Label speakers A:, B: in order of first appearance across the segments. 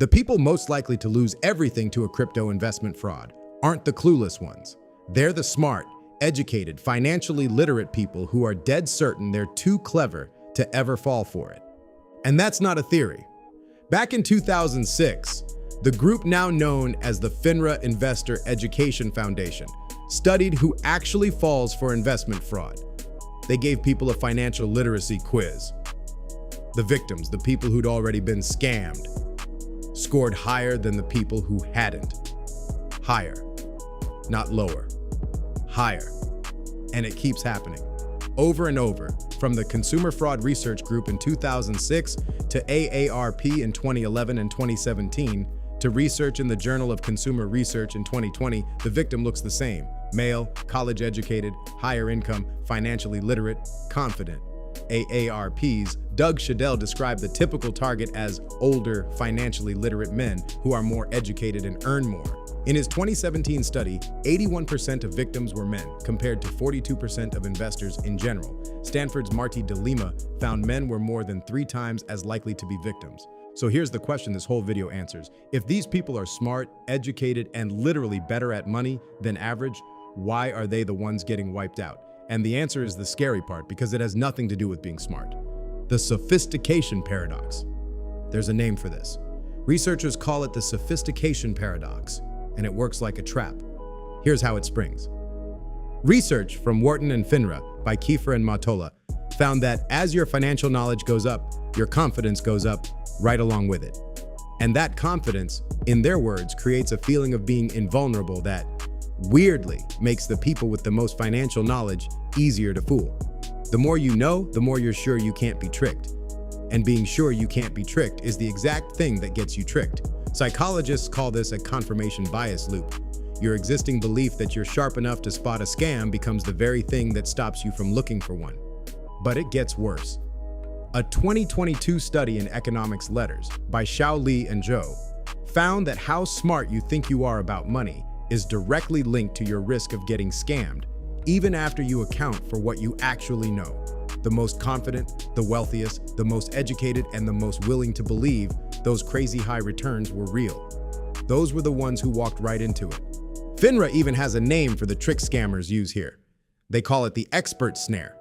A: The people most likely to lose everything to a crypto investment fraud aren't the clueless ones. They're the smart, educated, financially literate people who are dead certain they're too clever to ever fall for it. And that's not a theory. Back in 2006, the group now known as the FINRA Investor Education Foundation studied who actually falls for investment fraud. They gave people a financial literacy quiz. The victims, the people who'd already been scammed, scored higher than the people who hadn't. Higher, not lower. Higher. And it keeps happening. Over and over, from the Consumer Fraud Research Group in 2006 to AARP in 2011 and 2017, to research in the Journal of Consumer Research in 2020, the victim looks the same. Male, college-educated, higher income, financially literate, confident. AARP's Doug Shadell described the typical target as older, financially literate men who are more educated and earn more. In his 2017 study, 81% of victims were men, compared to 42% of investors in general. Stanford's Marty DeLima found men were more than 3 times as likely to be victims. So here's the question this whole video answers. If these people are smart, educated, and literally better at money than average, why are they the ones getting wiped out? And the answer is the scary part, because it has nothing to do with being smart. The sophistication paradox. There's a name for this. Researchers call it the sophistication paradox, and it works like a trap. Here's how it springs. Research from Wharton and FINRA by Kiefer and Matola found that as your financial knowledge goes up, your confidence goes up right along with it. And that confidence, in their words, creates a feeling of being invulnerable that, weirdly, makes the people with the most financial knowledge easier to fool. The more you know, the more you're sure you can't be tricked. And being sure you can't be tricked is the exact thing that gets you tricked. Psychologists call this a confirmation bias loop. Your existing belief that you're sharp enough to spot a scam becomes the very thing that stops you from looking for one. But it gets worse. A 2022 study in Economics Letters by Xiao Li and Zhou found that how smart you think you are about money is directly linked to your risk of getting scammed, even after you account for what you actually know. The most confident, the wealthiest, the most educated, and the most willing to believe those crazy high returns were real. Those were the ones who walked right into it. FINRA even has a name for the trick scammers use here. They call it the expert snare.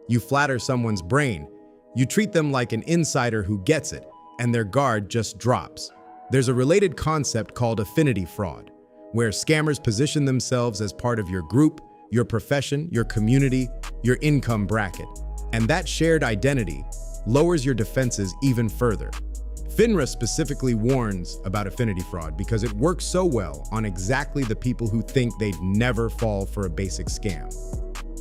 A: You flatter someone's brain, you treat them like an insider who gets it, and their guard just drops. There's a related concept called affinity fraud, where scammers position themselves as part of your group, your profession, your community, your income bracket. And that shared identity lowers your defenses even further. FINRA specifically warns about affinity fraud because it works so well on exactly the people who think they'd never fall for a basic scam.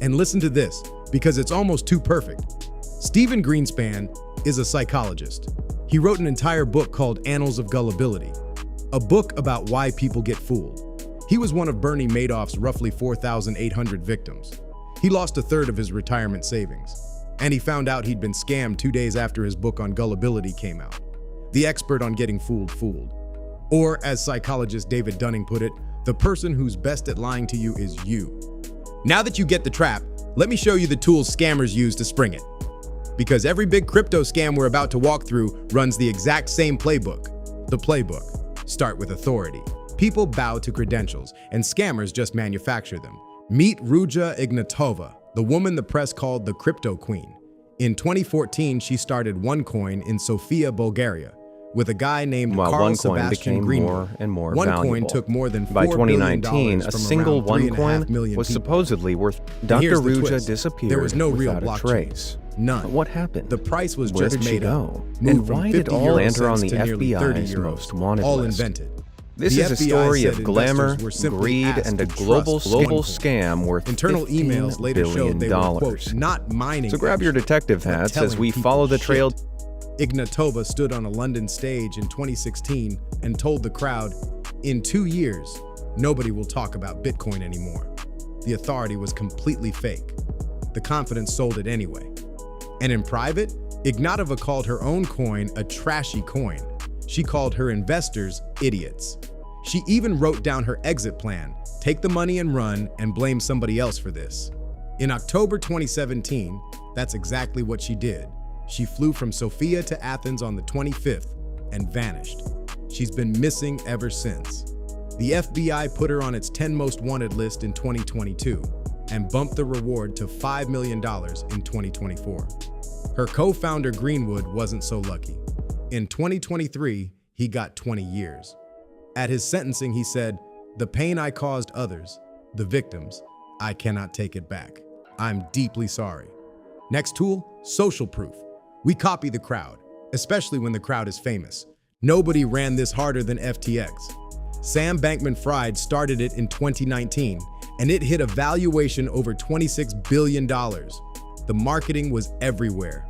A: And listen to this, because it's almost too perfect. Stephen Greenspan is a psychologist. He wrote an entire book called Annals of Gullibility, a book about why people get fooled. He was one of Bernie Madoff's roughly 4,800 victims. He lost a third of his retirement savings, and he found out he'd been scammed 2 days after his book on gullibility came out. The expert on getting fooled. Or, as psychologist David Dunning put it, the person who's best at lying to you is you. Now that you get the trap, let me show you the tools scammers use to spring it. Because every big crypto scam we're about to walk through runs the exact same playbook. The playbook. Start with authority. People bow to credentials, and scammers just manufacture them. Meet Ruja Ignatova, the woman the press called the crypto queen. In 2014, she started OneCoin in Sofia, Bulgaria, with a guy named Carl Sebastian Greenberg.
B: More
A: OneCoin took more than $4
B: By
A: billion
B: 2019, a single
A: $3.5 million
B: OneCoin was
A: people.
B: supposedly worth.
A: And
B: Dr.
A: here's the
B: Ruja
A: twist.
B: disappeared
A: There was no real
B: without a
A: blockchain.
B: trace.
A: None.
B: But what happened?
A: The price was
B: Where
A: just
B: did she
A: made up.
B: go?
A: Moved
B: And
A: from
B: why did
A: 50
B: all
A: euro
B: land her on
A: cents
B: the
A: to nearly 30
B: FBI's
A: euros,
B: most wanted
A: all
B: list?
A: invented.
B: This
A: The
B: is a
A: FBI
B: story
A: said
B: of glamour,
A: investors were simply
B: greed,
A: asked
B: and a
A: to
B: global
A: trust OneCoin.
B: scam worth
A: Internal emails
B: $15
A: later showed they were,
B: billion.
A: quote, not mining.
B: So grab your detective
A: but
B: hats as
A: telling
B: we
A: people
B: follow the trail.
A: shit. Ignatova stood on a London stage in 2016 and told the crowd, in 2 years, nobody will talk about Bitcoin anymore. The authority was completely fake. The confidence sold it anyway. And in private, Ignatova called her own coin a trashy coin. She called her investors idiots. She even wrote down her exit plan, take the money and run, and blame somebody else for this. In October 2017, that's exactly what she did. She flew from Sofia to Athens on the 25th and vanished. She's been missing ever since. The FBI put her on its 10 most wanted list in 2022 and bumped the reward to $5 million in 2024. Her co-founder Greenwood wasn't so lucky. In 2023, he got 20 years. At his sentencing, he said, "The pain I caused others, the victims, I cannot take it back. I'm deeply sorry." Next tool, social proof. We copy the crowd, especially when the crowd is famous. Nobody ran this harder than FTX. Sam Bankman-Fried started it in 2019, and it hit a valuation over $26 billion. The marketing was everywhere.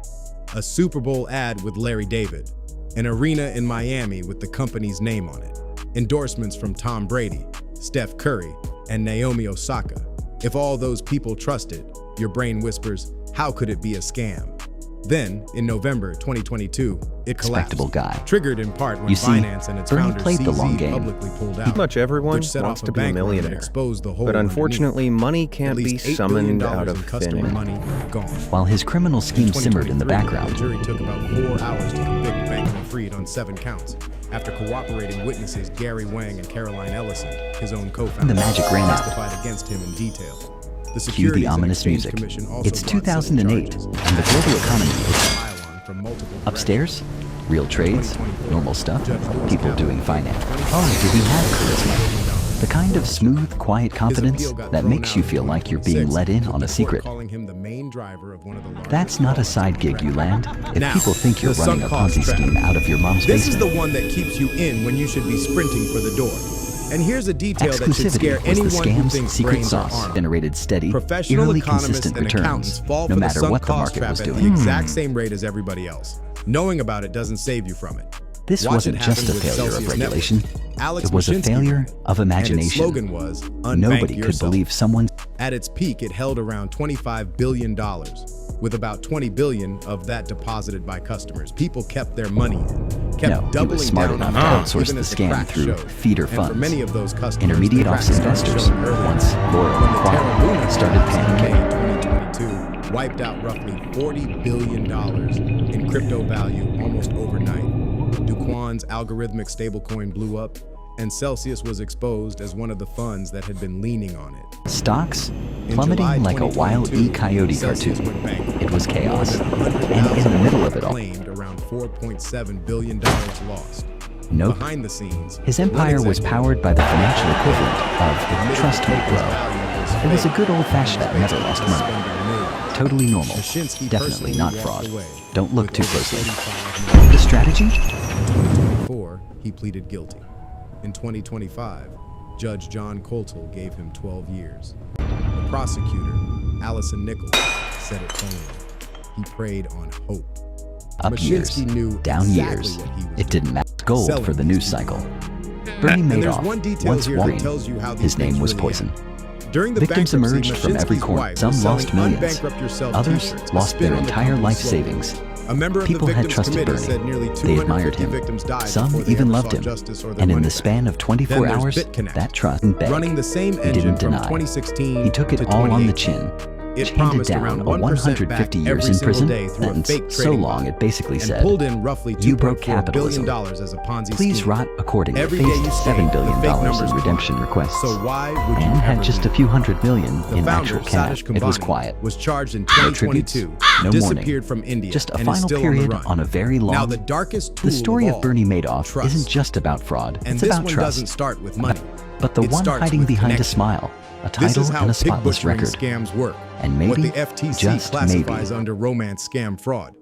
A: A Super Bowl ad with Larry David, an arena in Miami with the company's name on it, endorsements from Tom Brady, Steph Curry, and Naomi Osaka. If all those people trusted, your brain whispers, how could it be a scam? Then, in November 2022, it collapsed.
C: Respectable guy.
A: Triggered in part when
C: You see,
A: Binance and its
C: Bernie
A: founder
C: played the long
A: CZ
C: game.
A: publicly pulled out.
B: Pretty much everyone
A: which set
B: wants
A: off
B: to be a
A: bank run that
B: millionaire.
A: exposed the hole
B: But
A: underneath.
B: unfortunately, money
A: At
B: can't be
A: least $8
B: summoned
A: billion
B: out
A: in
B: of
A: customer
B: thin air.
A: money gone.
C: While his criminal scheme simmered in the
A: 2023,
C: background,
A: The jury took about 4 hours to convict Bankman-Fried on 7 counts after cooperating witnesses Gary Wang and Caroline Ellison, his own co-founder,
C: The magic ran out.
A: testified against him in detail. The
C: cue
A: Securities
C: the
A: and
C: ominous
A: Exchange
C: music.
A: Commission also
C: It's
A: brought civil
C: 2008,
A: charges.
C: and the global economy is
A: Pile-on from multiple
C: upstairs. Real trades, normal stuff, people doing finance. Oh, did he have charisma? The kind of smooth, quiet confidence that makes you feel like you're being let in on a secret.
A: Calling him the main driver of one of the largest
C: That's not a side gig you land if
A: Now,
C: people think you're
A: the
C: running a
A: sunk cost
C: Ponzi
A: trap.
C: scheme out of your mom's
A: This is
C: basement.
A: the one that keeps you in when you should be sprinting for the door. And here's a detail that should scare
C: Exclusivity was the
A: anyone who
C: scam's
A: thinks
C: secret
A: brains are
C: sauce,
A: armed.
C: generated steady,
A: Professional
C: eerily
A: economists
C: consistent
A: and accountants
C: returns,
A: fall
C: no
A: for the
C: matter
A: sunk
C: what the
A: cost
C: market
A: trap
C: was
A: at the
C: doing.
A: exact same rate as everybody else. Knowing about it doesn't save you from it.
C: This
A: Watch
C: wasn't
A: it
C: just a
A: happen with
C: failure of
A: Celsius
C: regulation.
A: Network. Alex
C: It was a
A: Mashinsky
C: failure
A: ran it,
C: of
A: and its
C: imagination.
A: slogan was, "Unbank
C: Nobody could
A: yourself."
C: believe someone.
A: At its peak, it held around $25 billion, with about $20 billion of that deposited by customers. People kept their money in, kept
C: No, he
A: doubling
C: was smart
A: down on
C: enough to
A: it,
C: outsource
A: even
C: the
A: as
C: scam
A: crack
C: through
A: showed.
C: feeder
A: And
C: funds.
A: for many of those customers,
C: Intermediate
A: the
C: ops
A: crack started
C: investors,
A: showing early.
C: once loyal
A: When
C: and
A: the
C: quiet,
A: Terra Luna
C: started
A: collapse in May
C: panicking.
A: 2022 wiped out roughly $40 billion in crypto value almost overnight. Duquan's algorithmic stablecoin blew up, and Celsius was exposed as one of the funds that had been leaning on it.
C: Stocks
A: In
C: plummeting
A: July
C: like a Wile E.
A: 2022,
C: Coyote
A: Celsius
C: cartoon.
A: went bankrupt.
C: It was chaos.
A: More than
C: And in the middle of it all,
A: claimed around $4.7 billion lost.
C: nope.
A: Behind the scenes,
C: His empire
A: one
C: was
A: executive
C: powered by the financial equivalent of
A: admitted
C: trust
A: the
C: me,
A: token's
C: bro.
A: value
C: It was a
A: fake,
C: good old-fashioned
A: based
C: never
A: on
C: lost money.
A: spending millions.
C: Totally normal.
A: Mashinsky
C: Definitely
A: personally
C: not
A: walked
C: fraud.
A: away
C: Don't look
A: with
C: too
A: over
C: closely.
A: $35 million.
C: The strategy?
A: In 2024, he pleaded guilty. In 2025, Judge John Coltle gave him 12 years. The prosecutor, Allison Nichols, said it plainly. He preyed on hope.
C: Up years,
A: Mashinsky knew
C: down
A: exactly
C: years.
A: what he was
C: It
A: doing.
C: didn't matter. Gold
A: Selling
C: for the
A: these
C: news
A: people.
C: cycle. Bernie
A: And there's
C: Madoff,
A: one detail
C: once
A: here that
C: Walgreen.
A: tells you how these
C: His name
A: things
C: was
A: really
C: poison.
A: happen. During the
C: Victims
A: bankruptcy,
C: emerged from every
A: Mashinsky's
C: corner.
A: wife
C: Some
A: was
C: lost
A: selling
C: millions.
A: "Unbankrupt Yourself"
C: Others
A: t-shirts, a
C: lost
A: spin
C: their
A: on the
C: entire
A: company's
C: life
A: slogan.
C: savings.
A: A member of
C: People
A: the
C: had
A: victims
C: trusted
A: committee
C: Bernie.
A: said nearly
C: They admired
A: 250
C: him.
A: victims died
C: Some
A: before they
C: even
A: ever
C: loved
A: saw
C: him.
A: justice or their
C: And in
A: money
C: the
A: back.
C: span of 24
A: Then there's
C: hours,
A: BitConnect.
C: that trust begged.
A: Running the same
C: He
A: engine
C: didn't
A: from
C: deny.
A: 2016
C: He took it
A: to
C: all on the
A: 2018.
C: chin.
A: It
C: Handed
A: promised
C: down
A: around
C: a
A: 1%
C: 150
A: back
C: years
A: every
C: in
A: single
C: prison
A: day through a
C: sentence,
A: fake
C: so
A: trading
C: long
A: bot,
C: it basically
A: and
C: said,
A: pulled in roughly
C: "You broke
A: $2.4 billion
C: capitalism.
A: as a Ponzi
C: Please
A: scheme.
C: rot accordingly."
A: Every day
C: Faced
A: you
C: $7
A: stayed,
C: billion
A: the fake numbers
C: in redemption
A: climbed.
C: requests.
A: So why would you
C: And had
A: ever
C: just a
A: leave?
C: few $100 million
A: The
C: in
A: founder,
C: actual cash.
A: Satish
C: It was
A: Khambhani,
C: quiet.
A: was charged in
C: No tributes,
A: 2022,
C: no
A: disappeared
C: warning.
A: from India,
C: Just a
A: and is
C: final
A: still
C: period
A: on the run.
C: on a very long.
A: Now the darkest tool
C: The story
A: of
C: of Bernie
A: all,
C: Madoff
A: trust.
C: isn't just about fraud.
A: And
C: It's
A: this
C: about
A: one
C: trust.
A: doesn't start with money.
C: But the
A: It
C: one
A: starts
C: hiding
A: with
C: behind a
A: connection.
C: smile, a
A: This
C: title
A: is how
C: and a
A: pig
C: spotless
A: butchering
C: record.
A: scams work.
C: And maybe,
A: what the FTC
C: just
A: classifies
C: maybe,
A: under romance scam fraud.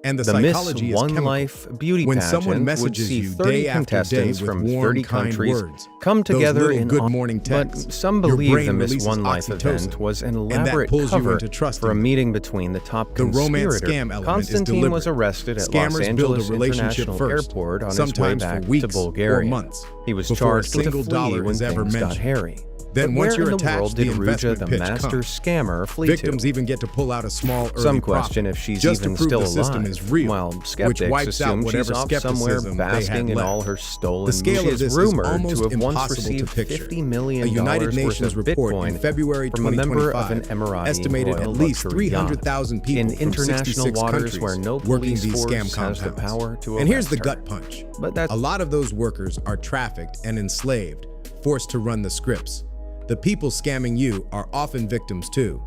A: And the
B: The Miss
A: psychology is
B: One
A: chemical.
B: Life beauty
A: When
B: pageant
A: someone
B: would
A: messages
B: see
A: you
B: 30
A: day after day
B: contestants
A: with
B: from
A: warm,
B: 30
A: kind
B: countries
A: words,
B: come
A: those
B: together
A: little
B: in
A: good
B: on-
A: morning
B: but
A: texts,
B: some
A: your
B: believe
A: brain
B: the Miss
A: releases
B: One Life
A: oxytocin,
B: event was an
A: and that
B: elaborate
A: pulls you
B: cover
A: into trusting
B: for a
A: them.
B: meeting between the top
A: The romance
B: conspirator.
A: scam element is
B: Constantine was
A: deliberate.
B: arrested at
A: Scammers
B: Los
A: build a
B: Angeles
A: relationship
B: International
A: first,
B: Airport on his way
A: sometimes
B: back
A: for weeks
B: to Bulgaria.
A: or months.
B: He was
A: before a
B: charged with a
A: single
B: fee
A: dollar
B: when
A: is ever
B: things got
A: mentioned.
B: hairy.
A: Then
B: But
A: once
B: where
A: you're
B: in the
A: attached,
B: world
A: the
B: did Ruja,
A: investment
B: the
A: pitch
B: master
A: comes.
B: scammer, flee
A: Victims
B: to?
A: even get to pull out a small early
B: Some
A: profit,
B: question if she's
A: just to
B: even
A: prove
B: still
A: the system
B: alive,
A: is real,
B: while
A: which
B: skeptics
A: wipes out
B: assume
A: whatever
B: she's off somewhere
A: skepticism they had
B: basking in
A: left.
B: all her stolen
A: The scale
B: She
A: of
B: is
A: this is
B: rumored
A: almost
B: to have once
A: impossible to
B: received
A: picture.
B: $50 million
A: A United
B: worth
A: Nations
B: of
A: report in
B: Bitcoin
A: February
B: from a member of
A: 2025
B: an Emirati
A: estimated at
B: royal
A: least
B: luxury yacht
A: 300,000 people
B: in
A: from
B: international
A: 66
B: waters
A: countries
B: where no
A: working
B: police
A: these
B: force
A: scam
B: has
A: compounds.
B: the power to
A: And here's
B: arrest
A: the
B: her.
A: gut punch.
B: But that's
A: A lot of those workers are trafficked and enslaved, forced to run the scripts. The people scamming you are often victims too.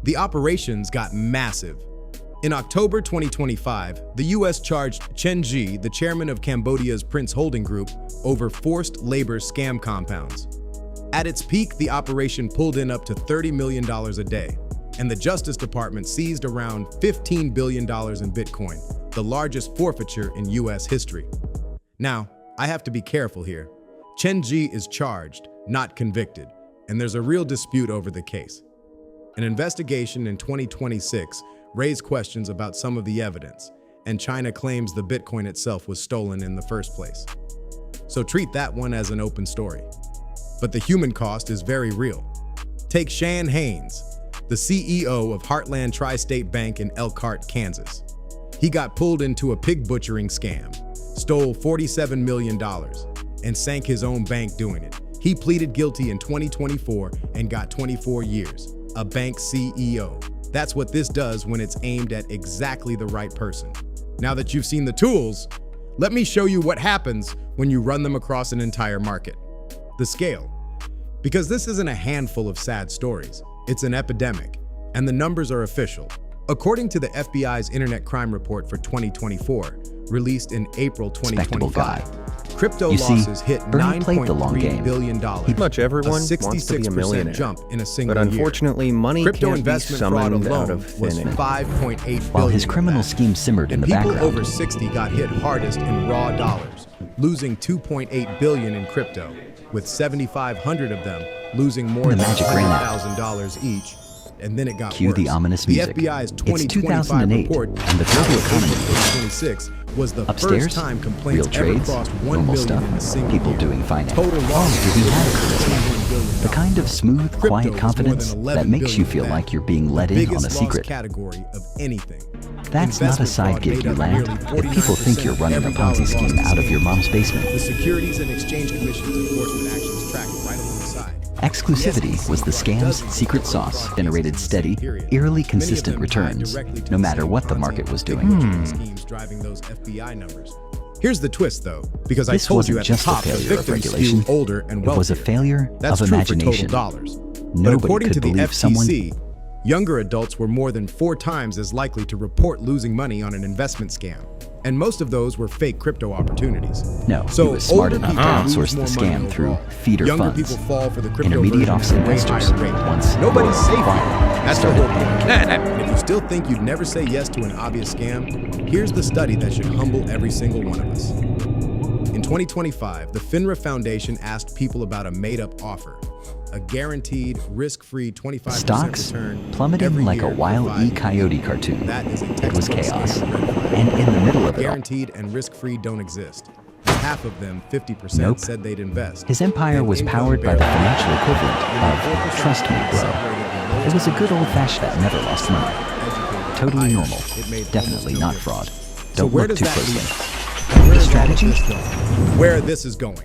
A: The operations got massive. In October 2025, the US charged Chen Ji, the chairman of Cambodia's Prince Holding Group, over forced labor scam compounds. At its peak, the operation pulled in up to $30 million a day, and the Justice Department seized around $15 billion in Bitcoin, the largest forfeiture in US history. Now, I have to be careful here. Chen Ji is charged, not convicted, and there's a real dispute over the case. An investigation in 2026 raised questions about some of the evidence, and China claims the Bitcoin itself was stolen in the first place. So treat that one as an open story. But the human cost is very real. Take Shan Haynes, the CEO of Heartland Tri-State Bank in Elkhart, Kansas. He got pulled into a pig butchering scam, stole $47 million, and sank his own bank doing it. He pleaded guilty in 2024 and got 24 years. A bank CEO. That's what this does when it's aimed at exactly the right person. Now that you've seen the tools, let me show you what happens when you run them across an entire market. The scale. Because this isn't a handful of sad stories, it's an epidemic, and the numbers are official. According to the FBI's Internet Crime Report for 2024, released in April 2025, crypto losses hit $9.3 billion.
B: Much everyone
A: a
B: wants to be a
A: 66%
B: millionaire.
A: jump in a single
B: But unfortunately,
A: year.
B: money
A: Crypto
B: can't be
A: investment fraud
B: summoned out
A: alone
B: of
A: was
B: thin air.
A: $5.8 billion.
C: While his criminal
A: of that.
C: scheme simmered in
A: And
C: the
A: people
C: background,
A: over 60 got hit hardest in raw dollars, losing $2.8 billion in crypto, with 7,500 of them losing more
C: The
A: than
C: magic ran out.
A: $100,000 each. And then it got
C: Cue
A: worse.
C: the ominous music.
A: The FBI's
C: It's
A: 2025
C: 2008,
A: report
C: and the global economy.
A: 2026 was the
C: Upstairs,
A: first time complaints
C: real trades,
A: ever crossed 1
C: normal
A: million
C: stuff,
A: in a single
C: people
A: year.
C: doing finance.
A: Total losses
C: Did he have
A: $21 billion.
C: the kind of smooth,
A: Crypto
C: quiet
A: was more
C: confidence
A: than
C: that
A: 11
C: makes you
A: billion
C: feel
A: of
C: like
A: that.
C: you're being let in
A: Biggest
C: on a
A: lost
C: secret.
A: category of anything.
C: That's not a
A: Investment
C: side
A: fraud
C: gig
A: made
C: you
A: up
C: land
A: nearly
C: if people think you're
A: 49%
C: running a
A: every dollar
C: Ponzi
A: lost
C: scheme
A: to
C: out of your
A: scams.
C: mom's basement.
A: The Securities and Exchange Commission's enforcement actions track it right alongside.
C: Exclusivity was the scam's secret sauce, generated steady, eerily consistent returns, no matter what the market was doing.
A: Schemes driving those FBI numbers. Here's the twist, though, because I
C: This
A: told you
C: wasn't
A: at
C: just
A: the
C: a
A: top, the
C: failure of
A: victims
C: regulation.
A: skew older and
C: It
A: wealthier.
C: was a failure
A: That's
C: of
A: true
C: imagination.
A: for total dollars. But
C: Nobody
A: according
C: could
A: to the
C: believe
A: FTC, younger adults were more than 4 times as likely to report losing money on an investment scam. And most of those were fake crypto opportunities.
C: No,
A: So
C: he was smart
A: older
C: enough to
A: people
C: outsource
A: lose
C: the
A: more money
C: scam through
A: overall.
C: feeder
A: Younger
C: funds.
A: people fall for the crypto
C: Intermediate
A: version at a way
C: investors,
A: higher rate.
C: once
A: Nobody's
C: your
A: safe here.
C: client
A: That's the whole
C: started
A: point. And if you still think you'd never say yes to an obvious scam, here's the study that should humble every single one of us. In 2025, the FINRA Foundation asked people about a made-up offer, a guaranteed, risk-free 25%
C: Stocks
A: return
C: plummeting
A: every
C: like a
A: year for
C: Wile
A: 5
C: E.
A: years.
C: Coyote cartoon.
A: That is a
C: It was
A: textbook
C: chaos.
A: scam red flag.
C: And in the middle of it all,
A: Guaranteed and risk-free don't exist. Half of them, 50%,
C: Nope.
A: said they'd invest.
C: his empire
A: And
C: was
A: income
C: powered by the
A: barely
C: financial equivalent
A: Only
C: of
A: 4%
C: trust me, bro.
A: separated the lowest
C: It was a good
A: income
C: old-fashioned
A: and
C: never lost money.
A: educated
C: Totally
A: higher.
C: normal.
A: It made
C: Definitely
A: almost no
C: not
A: difference.
C: fraud.
A: So
C: Don't
A: where
C: look
A: does
C: too
A: that
C: closely.
A: lead? Where is all of
C: strategy?
A: this going? Where this is going.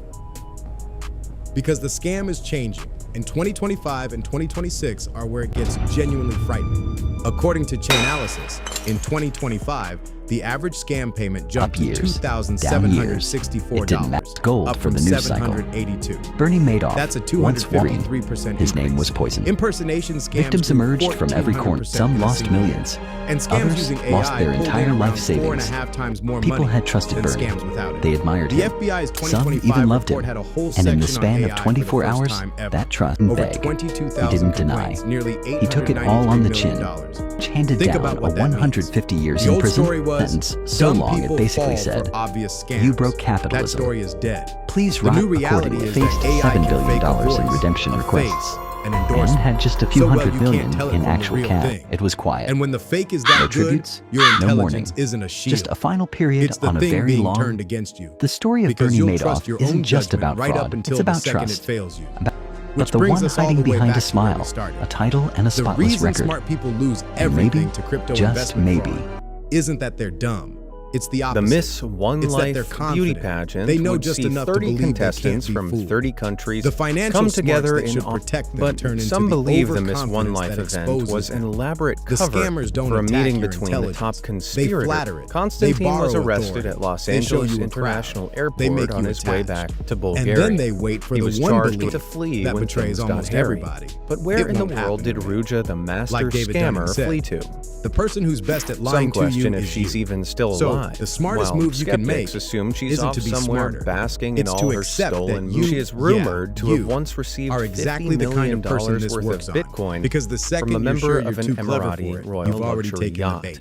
A: Because the scam is changing, and 2025 and 2026 are where it gets genuinely frightening. According to Chainalysis, in 2025, the average scam payment jumped
C: Up years,
A: to
C: down years.
A: $2,764,
C: It didn't match gold
A: up
C: for
A: from
C: the news cycle.
A: $782.
C: Bernie Madoff,
A: That's a
C: once worrying,
A: 253%
C: his name
A: increase.
C: was poisoned.
A: Impersonation scams
C: Victims
A: grew
C: emerged from every corner.
A: 1,400%
C: Some
A: in a
C: lost
A: single year.
C: millions.
A: And scams
C: Others
A: using AI
C: lost their
A: pulled
C: entire
A: in
C: life
A: around
C: savings.
A: 4.5 times more
C: People
A: money
C: had trusted
A: than
C: Bernie.
A: scams without it.
C: They admired
A: The
C: him.
A: FBI's
C: Some
A: 2025
C: even loved
A: report
C: him.
A: had a whole
C: And in the
A: section
C: span
A: on
C: of
A: AI
C: 24
A: for the first
C: hours,
A: time ever.
C: that trust
A: Over
C: bag.
A: 22,000
C: He didn't deny.
A: complaints, nearly
C: He took it all on the chin.
A: $892
C: Handed
A: Think
C: down
A: about
C: a
A: what that means.
C: 150 years
A: The
C: in
A: old
C: prison
A: story was,
C: sentence so
A: dumb
C: long
A: people
C: it basically
A: fall
C: said,
A: for obvious scams.
C: "You broke
A: That
C: capitalism."
A: story is dead.
C: Please
A: The
C: Rock
A: new reality
C: accordingly
A: is
C: faced
A: that AI
C: $7
A: can
C: billion
A: fake a voice,
C: in redemption
A: a
C: requests.
A: face, an
C: and
A: endorsement.
C: had just a few
A: So well
C: hundred
A: you
C: million
A: can't tell it
C: in
A: from the
C: actual
A: real
C: cash.
A: thing.
C: It was quiet.
A: And when the fake is that
C: No
A: good,
C: tributes,
A: your
C: no
A: intelligence
C: mourning.
A: isn't a shield.
C: Just a final period
A: It's the
C: on a
A: thing
C: very
A: being
C: long.
A: turned against you.
C: The story of
A: Because
C: Bernie
A: you'll
C: Madoff
A: trust your own
C: isn't just
A: judgment
C: about
A: right
C: fraud.
A: up until
C: It's about
A: the second
C: trust.
A: it fails you.
C: But
A: Which
C: the
A: brings
C: one
A: us all
C: hiding
A: the way
C: behind
A: back
C: a
A: to where we
C: smile,
A: started.
C: a title, and a
A: The
C: spotless
A: reason
C: record.
A: smart people lose
C: And
A: everything
C: maybe,
A: to crypto
C: just
A: investment
C: maybe,
A: fraud isn't that they're dumb. It's the
D: The
A: opposite.
D: Miss One
A: It's that
D: Life
A: they're
D: beauty
A: confident.
D: pageant
A: They know
D: would
A: just
D: see
A: enough to
D: 30
A: believe they
D: contestants
A: can't be
D: from
A: fooled.
D: 30 countries
A: The financial
D: come
A: smarts
D: together
A: that
D: in
A: should
D: awe.
A: protect them
D: But
A: turn into
D: some
A: the
D: believe the Miss One
A: overconfidence
D: Life
A: that
D: event
A: exposes
D: was an
A: them.
D: elaborate
A: The
D: cover
A: scammers don't
D: for a
A: attack
D: meeting
A: your
D: between the top
A: intelligence.
D: conspirator.
A: They flatter it.
D: Constantine
A: They borrow
D: was arrested
A: authority.
D: at Los
A: They show
D: Angeles
A: you a
D: International
A: crowd. They make
D: Airport on
A: you
D: his way
A: attached.
D: back to
A: And
D: Bulgaria.
A: then they wait for
D: He
A: the
D: was
A: one
D: charged
A: belief
D: with a flee
A: that
D: when
A: betrays
D: things got
A: almost
D: hairy.
A: everybody.
D: But where
A: It
D: in the
A: won't
D: world
A: happen
D: did
A: to me.
D: Ruja, the master
A: Like David
D: scammer,
A: Dunning said,
D: flee to?
A: the person who's best at lying
D: Some question
A: to you
D: if
A: is
D: she's
A: you.
D: even still
A: So,
D: alive.
A: the smartest
D: While
A: move you can
D: skeptics
A: make
D: assume she's
A: isn't
D: off
A: to be
D: somewhere
A: smarter.
D: basking
A: It's
D: in
A: to
D: all her
A: accept
D: stolen
A: that
D: moves.
A: you,
D: She is rumored to
A: you
D: have once received
A: are exactly
D: $50
A: the kind
D: million
A: of person this
D: worth
A: works
D: of
A: on.
D: Bitcoin
A: Because the second
D: from a
A: you're
D: member
A: sure
D: of
A: you're
D: an
A: too clever
D: Emirati
A: for it,
D: royal
A: you've already
D: luxury
A: taken the
D: yacht.
A: bait.